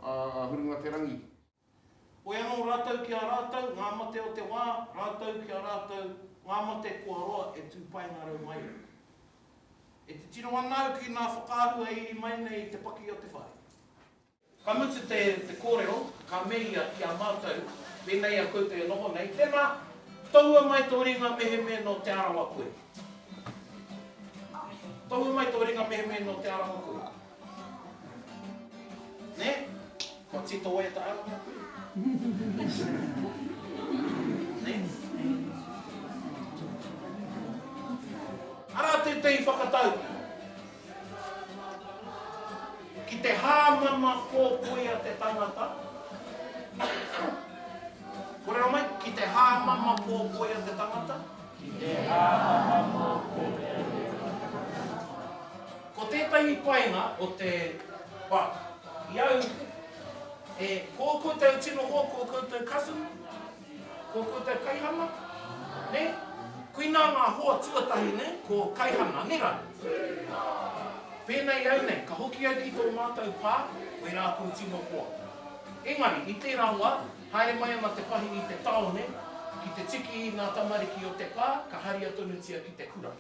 a hurunga te rangi. O anō rātau ki a rātau, ngā mate o te wā, rātau ki a rātau, ngā mate kua roa e tūpai ngā rau mai. E te tino anau ki ngā whakaahua i mai nei te paki o te whai. Ka mutu te kōrero, ka meia ki a mātou, venei a koe te noho nei, tēnā taua mai tō ringa meheme no te arawa koe. Taua mai tō ringa meheme no te arawa koe. Ne? Ko tito e ta arawa koe. Ne? Ara te whakatau. Ki te hāmama kōpui a te tangata. Kore mai, ki te hāmama kōpui a te tangata. Ki te hāmama kōpui a te tangata. Ko tētahi painga o te wā, iau, ko koutou tino hoa, ko koutou cousin, ko koutou kaihana, ne? Kuina ngā hoa tuatahi, ne? Ko kaihana, nera? Pēnei au nei, ka hoki au ki tō mātou pā, wei rākou tino hoa. Engari, i tērā wā, haere mai ana te pahi i te taone, ki te tiki i ngā tamariki o te pā, ka haria tonutia ki te kura.